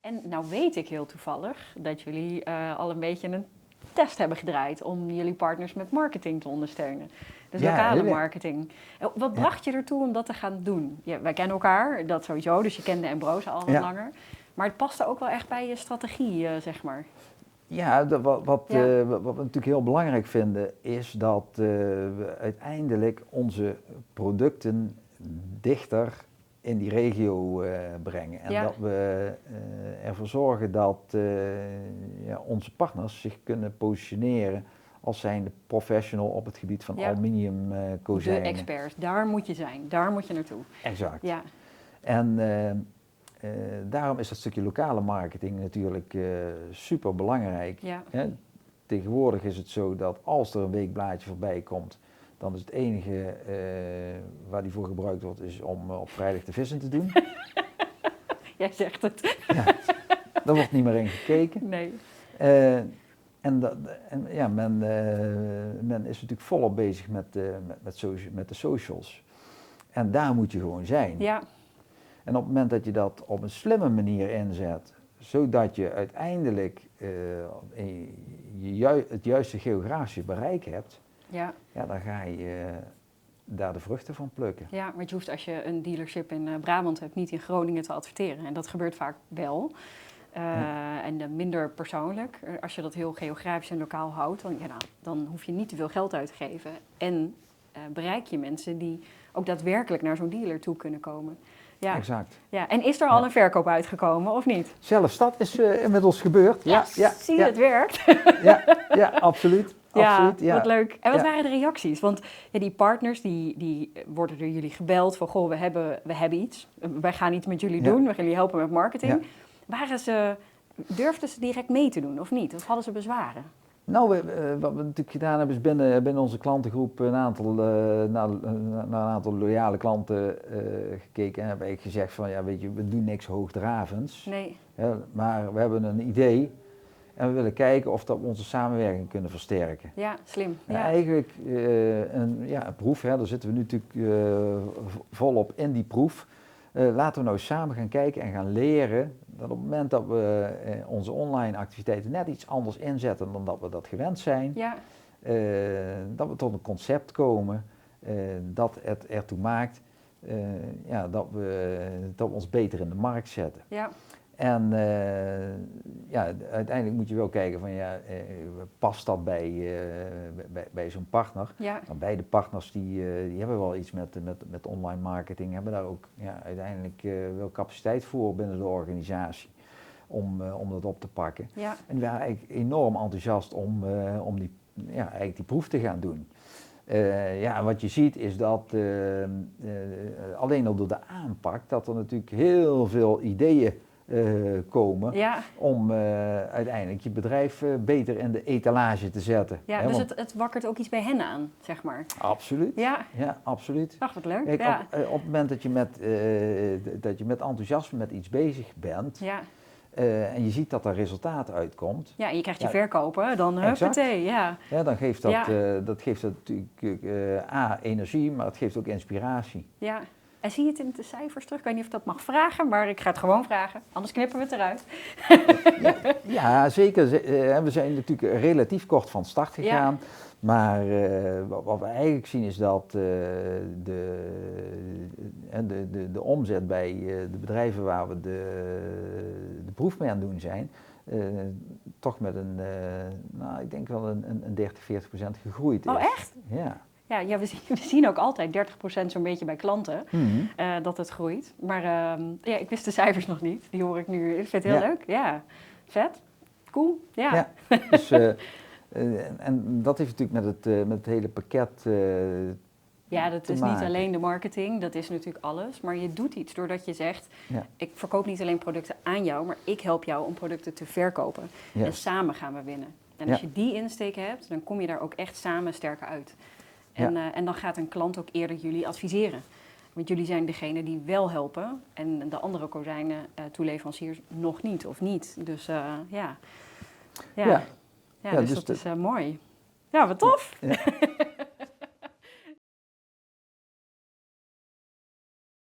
En nou weet ik heel toevallig dat jullie al een beetje een test hebben gedraaid om jullie partners met marketing te ondersteunen. Dus lokale marketing. Wat bracht je ertoe om dat te gaan doen? Ja, wij kennen elkaar, dat sowieso, dus je kende Embroze al wat langer. Maar het paste ook wel echt bij je strategie, zeg maar. Ja, wat we natuurlijk heel belangrijk vinden is dat we uiteindelijk onze producten dichter in die regio brengen. En dat we ervoor zorgen dat onze partners zich kunnen positioneren als zijnde professional op het gebied van aluminiumkozijnen. De experts, daar moet je zijn, daar moet je naartoe. Exact. Ja. En daarom is dat stukje lokale marketing natuurlijk super belangrijk. Ja. Tegenwoordig is het zo dat als er een weekblaadje voorbij komt, dan is het enige waar die voor gebruikt wordt, is om op vrijdag de vissen te doen. Jij zegt het. Ja, daar wordt niet meer in gekeken. Nee. Men is natuurlijk volop bezig met de socials. En daar moet je gewoon zijn. Ja. En op het moment dat je dat op een slimme manier inzet, zodat je uiteindelijk het juiste geografische bereik hebt, dan ga je daar de vruchten van plukken. Ja, want je hoeft als je een dealership in Brabant hebt, niet in Groningen te adverteren. En dat gebeurt vaak wel. En minder persoonlijk. Als je dat heel geografisch en lokaal houdt, dan hoef je niet te veel geld uit te geven. En bereik je mensen die ook daadwerkelijk naar zo'n dealer toe kunnen komen. Ja. Exact. Ja. En is er al een verkoop uitgekomen of niet? Zelfs dat is inmiddels gebeurd. Zie je, het werkt. Ja, absoluut. Absoluut, ja. Wat leuk. En wat waren de reacties? Want die partners, die worden door jullie gebeld van, goh, we hebben iets. Wij gaan iets met jullie doen, we gaan jullie helpen met marketing. Ja. Durfden ze direct mee te doen of niet? Of hadden ze bezwaren? Nou, wat we natuurlijk gedaan hebben is binnen onze klantengroep naar een aantal loyale klanten gekeken. En hebben eigenlijk gezegd van, ja weet je, we doen niks hoogdravends. Nee. Maar we hebben een idee en we willen kijken of dat we onze samenwerking kunnen versterken. Ja, slim. En eigenlijk een proef, daar zitten we nu natuurlijk volop in die proef. Laten we nou samen gaan kijken en gaan leren dat op het moment dat we onze online activiteiten net iets anders inzetten dan dat we dat gewend zijn, dat we tot een concept komen dat het ertoe maakt dat we ons beter in de markt zetten. Ja. En uiteindelijk moet je wel kijken van past dat bij zo'n partner? Ja. Nou, beide partners die hebben wel iets met online marketing, hebben daar ook uiteindelijk wel capaciteit voor binnen de organisatie om dat op te pakken. Ja. En we waren eigenlijk enorm enthousiast om die proef te gaan doen. Wat je ziet is dat alleen al door de aanpak dat er natuurlijk heel veel ideeën komen om uiteindelijk je bedrijf beter in de etalage te zetten. Ja, dus het wakkert ook iets bij hen aan, zeg maar. Absoluut. Ja, absoluut. Ach, wat leuk. Kijk, op het moment dat je met enthousiasme met iets bezig bent en je ziet dat er resultaat uitkomt. Ja, en je krijgt je verkopen, dan huppatee, ja. Ja, dan geeft dat geeft natuurlijk energie, maar het geeft ook inspiratie. Ja. En zie je het in de cijfers terug? Ik weet niet of ik dat mag vragen, maar ik ga het gewoon vragen. Anders knippen we het eruit. Ja, zeker. We zijn natuurlijk relatief kort van start gegaan. Ja. Maar wat we eigenlijk zien is dat de omzet bij de bedrijven waar we de proef mee aan het doen zijn, toch met ik denk wel een 30-40% gegroeid is. Oh, echt? Ja. Ja, we zien ook altijd 30% zo'n beetje bij klanten dat het groeit. Maar ik wist de cijfers nog niet. Die hoor ik nu. Ik vind het heel leuk. Ja, vet. Cool. Ja. Dus, en dat heeft natuurlijk met het hele pakket ja, dat is niet alleen de marketing, dat is natuurlijk alles. Maar je doet iets doordat je zegt, ik verkoop niet alleen producten aan jou, maar ik help jou om producten te verkopen. Yes. En samen gaan we winnen. En als je die insteek hebt, dan kom je daar ook echt samen sterker uit. En dan gaat een klant ook eerder jullie adviseren. Want jullie zijn degene die wel helpen en de andere kozijnen toeleveranciers nog niet of niet. Dus dus dat is mooi. Ja, wat tof! Ja.